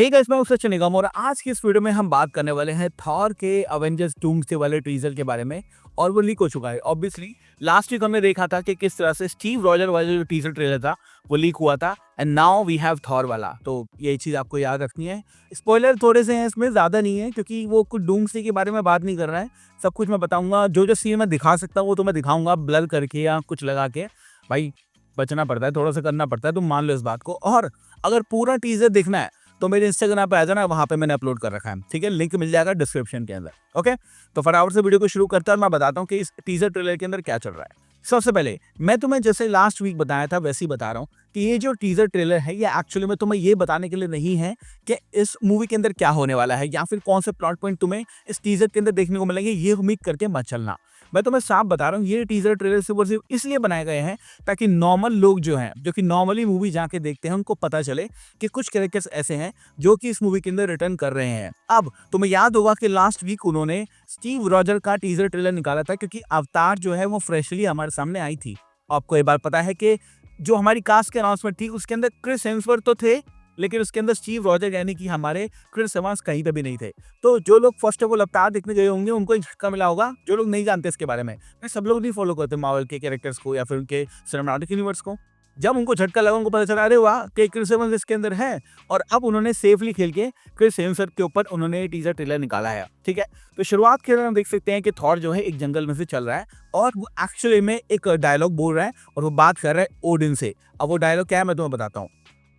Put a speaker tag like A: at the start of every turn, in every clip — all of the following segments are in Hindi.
A: हे गाइस, मैं हूं सचिन निगम और आज की इस वीडियो में हम बात करने वाले हैं थॉर के अवेंजर्स डूम्सडे वाले टीजर के बारे में। और वो लीक हो चुका है ऑब्वियसली। लास्ट वीक हमने देखा था कि किस तरह से स्टीव रॉजर वाला जो टीजर ट्रेलर था वो लीक हुआ था and now we have Thor वाला। तो ये चीज आपको याद रखनी है। स्पॉइलर थोड़े से हैं इसमें, ज्यादा नहीं है क्योंकि वो कुछ डूम्सडे के बारे में बात नहीं कर रहा है। सब कुछ मैं बताऊंगा, जो जो सीन मैं दिखा सकता हूँ वो तो मैं दिखाऊंगा ब्लर करके या कुछ लगा के। भाई बचना पड़ता है, थोड़ा सा करना पड़ता है, तुम मान लो इस बात को। और अगर पूरा टीजर देखना है तो मेरे इंस्टाग्राम पे आ जाना, वहां पे मैंने अपलोड कर रखा है, ठीक है। लिंक मिल जाएगा डिस्क्रिप्शन के अंदर। ओके, तो फटाफट से वीडियो को शुरू करता है और मैं बताता हूँ कि इस टीजर ट्रेलर के अंदर क्या चल रहा है। सबसे पहले मैं तुम्हें जैसे लास्ट वीक बताया था वैसे ही बता रहा हूँ कि ये जो टीजर ट्रेलर है ये एक्चुअली में तुम्हें ये बताने के लिए नहीं है कि इस मूवी के अंदर क्या होने वाला है या फिर कौन से प्लॉट पॉइंट तुम्हें इस टीजर के अंदर देखने को मिलेंगे, ये उम्मीद करके मत चलना। मैं तुम्हें साफ बता रहा हूँ, ये टीजर ट्रेलर सिर्फ और सिर्फ इसलिए बनाए गए हैं ताकि नॉर्मल लोग जो हैं, जो कि नॉर्मली मूवी जाके देखते हैं, उनको पता चले कि कुछ कैरेक्टर्स ऐसे हैं जो कि इस मूवी के अंदर रिटर्न कर रहे हैं। अब तुम्हें याद होगा कि लास्ट वीक उन्होंने स्टीव रॉजर का टीजर ट्रेलर निकाला था क्योंकि अवतार जो है वो फ्रेशली हमारे सामने आई थी। आपको ये बात पता है कि जो हमारी कास्ट की अनाउंसमेंट थी उसके अंदर क्रिस हेम्सवर्थ तो थे, लेकिन उसके अंदर स्टीव रॉजर यानी कि हमारे क्रिस एवंस कहीं पे भी नहीं थे। तो जो लोग फर्स्ट ऑफ ऑल अवतार देखने गए होंगे उनको एक झटका मिला होगा। जो लोग नहीं जानते इसके बारे में, सब लोग नहीं फॉलो करते मार्वल के कैरेक्टर्स को या फिर उनके सिनेमैटिक यूनिवर्स को, जब उनको झटका लगा उनको पता चला अरे वाह कि क्रिस एवंस इसके अंदर है। और अब उन्होंने सेफली खेल के क्रिस हेम्सवर्थ के ऊपर उन्होंने टीजर ट्रेलर निकाला है, ठीक है। तो शुरुआत के अंदर हम देख सकते हैं कि थॉर जो है एक जंगल में से चल रहा है और वो एक्चुअली में एक डायलॉग बोल रहा है और वो बात कर रहा है ओडिन से। अब वो डायलॉग क्या है मैं तुम्हें बताता हूँ।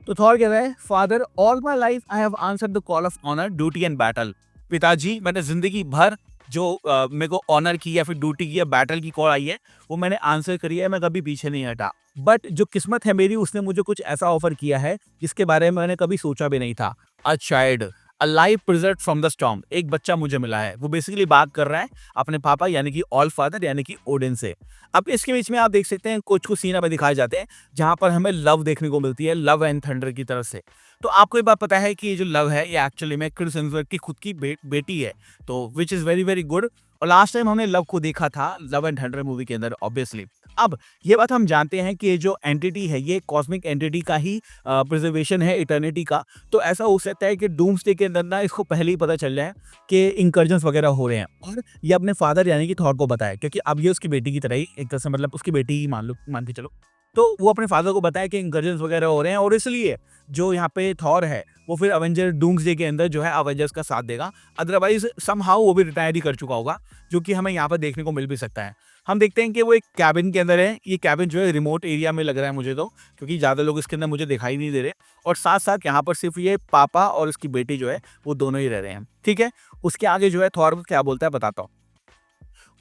A: तो थॉर कह रहा है, father all my life I have answered the call of honour duty and battle. पिताजी, मैंने जिंदगी भर जो मेरे को ऑनर की या फिर ड्यूटी की या बैटल की कॉल आई है वो मैंने आंसर करी है, मैं कभी पीछे नहीं हटा। बट जो किस्मत है मेरी, उसने मुझे कुछ ऐसा ऑफर किया है जिसके बारे में मैंने कभी सोचा भी नहीं था। A child, a life preserved from the storm. एक बच्चा मुझे मिला है। वो बेसिकली बात कर रहा है अपने पापा यानी कि ऑल फादर यानी कि ओडिन से। अब इसके बीच में आप देख सकते हैं कुछ कुछ सीन हमें दिखाए जाते हैं जहां पर हमें लव देखने को मिलती है, लव एंड थंडर की तरफ से। तो आपको ये बात पता है कि ये जो लव है ये एक्चुअली में क्रिस हेम्सवर्थ की खुद की बेटी है, तो which is very very good. और लास्ट टाइम हमने लव को देखा था लव एंड थंडर मूवी के अंदर ऑब्वियसली। अब ये बात हम जानते हैं कि ये जो एंटिटी है ये कॉस्मिक एंटिटी का ही प्रिजर्वेशन है, इटर्निटी का। तो ऐसा हो सकता है कि डूम्सडे के अंदर ना इसको पहले ही पता चल जाए कि इंकर्जन्स वगैरह हो रहे हैं और ये अपने फादर यानी कि थॉर को बताए, क्योंकि अब ये उसकी बेटी की तरह ही एक तरह से, मतलब उसकी बेटी ही मान के चलो। तो वो अपने फादर को बताया कि इंकर्जन्स वगैरह हो रहे हैं और इसलिए जो यहाँ पे थॉर है वो फिर अवेंजर डूम्सडे के अंदर जो है अवेंजर्स का साथ देगा। अदरवाइज समहाउ वो भी रिटायर ही कर चुका होगा, जो कि हमें यहाँ पर देखने को मिल भी सकता है। हम देखते हैं कि वो एक कैबिन के अंदर है। ये कैबिन जो है रिमोट एरिया में लग रहा है मुझे तो, क्योंकि ज़्यादा लोग इसके अंदर मुझे दिखाई नहीं दे रहे। और साथ साथ यहाँ पर सिर्फ ये पापा और उसकी बेटी जो है वो दोनों ही रह रहे हैं, ठीक है। उसके आगे जो है थॉर क्या बोलता है बताता हूँ।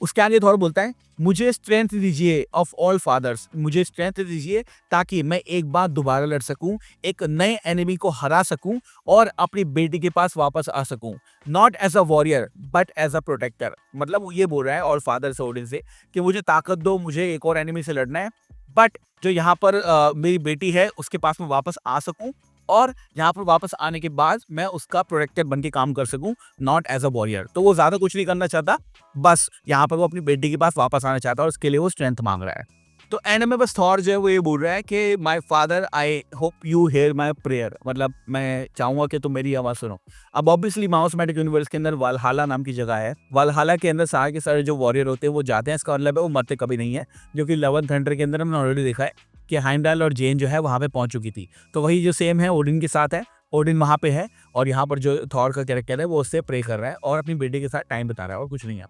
A: उसके आगे थॉर बोलता है, मुझे स्ट्रेंथ दीजिए ऑफ ऑल फादर्स, मुझे स्ट्रेंथ दीजिए ताकि मैं एक बार दोबारा लड़ सकूं, एक नए एनिमी को हरा सकूं और अपनी बेटी के पास वापस आ सकूं। Not as a warrior but as a protector. मतलब वो ये बोल रहा है ऑल फादर से ओडिन से कि मुझे ताकत दो, मुझे एक और एनिमी से लड़ना है, बट जो यहाँ पर मेरी बेटी है उसके पास मैं वापस आ सकूं और यहाँ पर वापस आने के बाद मैं उसका प्रोटेक्टर बन के काम कर सकूं, नॉट एज अ वॉरियर। तो वो ज्यादा कुछ नहीं करना चाहता, बस यहाँ पर वो अपनी बेटी के पास वापस आना चाहता है और उसके लिए वो स्ट्रेंथ मांग रहा है। तो एंड में बस थॉर जो है वो ये बोल रहा है कि my father I hope you hear my prayer, मतलब मैं चाहूंगा कि तुम मेरी आवाज सुनो। अब ऑब्वियसली माउसमेटिक यूनिवर्स के अंदर वालहाला नाम की जगह है। वालहाला के अंदर सारे के सारे जो वॉरियर होते हैं वो जाते हैं, इसका मतलब है वो मरते कभी नहीं है, जो कि लव एंड थंडर के अंदर हमने ऑलरेडी देखा है कि हाइंडाल और जेन जो है वहां पे पहुंच चुकी थी। तो वही जो सेम है ओडिन के साथ है, ओडिन वहां पे है और यहाँ पर जो थॉर का कैरेक्टर है वो उससे प्रे कर रहा है और अपनी बेटी के साथ टाइम बिता रहा है और कुछ नहीं है।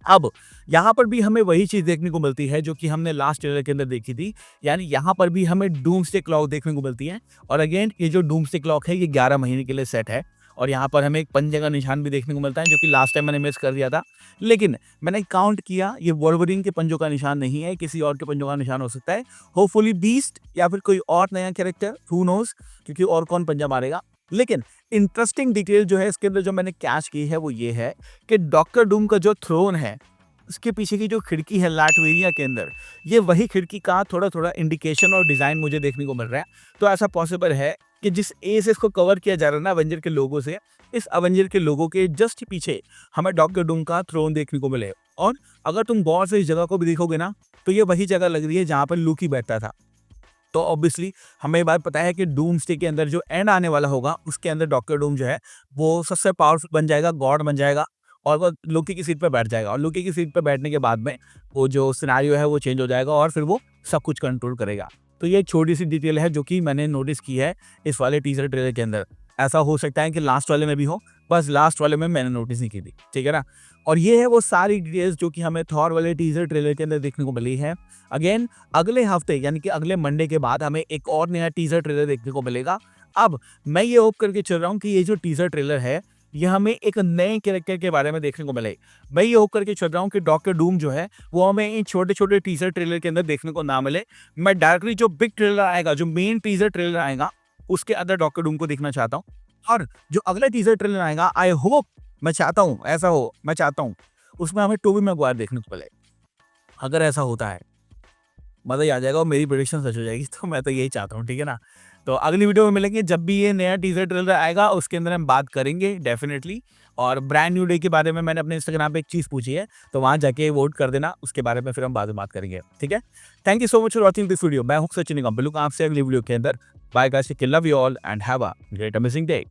A: अब यहाँ पर भी हमें वही चीज देखने को मिलती है जो कि हमने लास्ट ट्रेलर के अंदर देखी थी, यानी यहाँ पर भी हमें डूम्सडे क्लॉक देखने को मिलती है। और अगेन ये जो डूम्सडे क्लॉक है ये 11 महीने के लिए सेट है और यहाँ पर हमें एक पंजे का निशान भी देखने को मिलता है, जो कि लास्ट टाइम मैंने मिस कर दिया था। लेकिन मैंने काउंट किया, ये वोल्वरिन के पंजों का निशान नहीं है, किसी और के पंजों का निशान हो सकता है। होपफुली बीस्ट या फिर कोई और नया कैरेक्टर, हु नोज, क्योंकि और कौन पंजा मारेगा। लेकिन इंटरेस्टिंग डिटेल जो है इसके अंदर जो मैंने कैच की है वो ये है कि डॉक्टर डूम का जो थ्रोन है उसके पीछे की जो खिड़की है लाटवेरिया के अंदर, ये वही खिड़की का थोड़ा थोड़ा इंडिकेशन और डिजाइन मुझे देखने को मिल रहा है। तो ऐसा पॉसिबल है कि जिस ए से इसको कवर किया जा रहा है ना अवेंजर के लोगों से, इस अवेंजर के लोगों के जस्ट पीछे हमें डॉक्टर डूम का थ्रोन देखने को मिले। और अगर तुम गौर से इस जगह को भी देखोगे ना तो ये वही जगह लग रही है जहां पर लूकी बैठता था। तो ऑब्वियसली हमें ये बात पता है कि डूम्सडे के अंदर जो एंड आने वाला होगा, उसके अंदर डॉक्टर डूम जो है, वो सबसे पावरफुल बन जाएगा, गॉड बन जाएगा और वो लोकी की सीट पे बैठ जाएगा और लोकी की सीट पे बैठने के बाद में वो जो सिनेरियो है वो चेंज हो जाएगा और फिर वो सब कुछ कंट्रोल करेगा। तो ये एक छोटी-सी डिटेल है जो कि मैंने नोटिस की है इस वाले टीज़र ट्रेलर के अंदर। ऐसा हो सकता है कि लास्ट वाले में भी हो, बस लास्ट वाले में मैंने नोटिस नहीं की थी, ठीक है ना? और ये है वो सारी डिटेल्स जो कि हमें थॉर वाले टीज़र ट्रेलर के अंदर देखने को मिली है। अगेन अगले हफ्ते यानी कि अगले मंडे के बाद हमें एक और नया टीज़र ट्रेलर देखने को मिलेगा। अब मैं ये होप करके चल रहा हूँ कि ये जो टीज़र ट्रेलर है, ये हमें एक नए कैरेक्टर के बारे में देखने को मिले। मैं ये होप करके चल रहा हूँ कि डॉक्टर डूम जो है, वो हमें इन छोटे-छोटे टीज़र ट्रेलर के अंदर देखने को ना मिले। मैं डायरेक्टली जो बिग ट्रेलर आएगा, जो मेन टीज़र ट्रेलर आएगा, उसके अंदर डॉक्टर डूम को देखना चाहता हूँ। और जो अगला टीज़र ट्रेलर आएगा, आई होप, मैं चाहता हूँ ऐसा हो, मैं चाहता हूँ उसमें हमें टोबी मैगवायर देखने को मिले। अगर ऐसा होता है, मज़ा ही आ जाएगा और मेरी प्रेडिक्शन सच हो जाएगी, तो मैं तो यही चाहता हूँ, ठीक है ना? तो अगली वीडियो में मिलेंगे, जब भी ये नया टीज़र ट्रेलर आएगा उसके अंदर हम बात करेंगे डेफ़िनेटली। और ब्रांड न्यू डे के बारे में मैंने अपने इंस्टाग्राम पे एक चीज़ पूछी है, तो वहाँ जाके वोट कर देना, उसके बारे में फिर हम बाद में बात करेंगे, ठीक है? Thank you so much for watching this video. मैं हूँ सचिन निगम, मिलूँगा आपसे अगली वीडियो के अंदर। Bye guys, take care, love you all and have a great amazing day.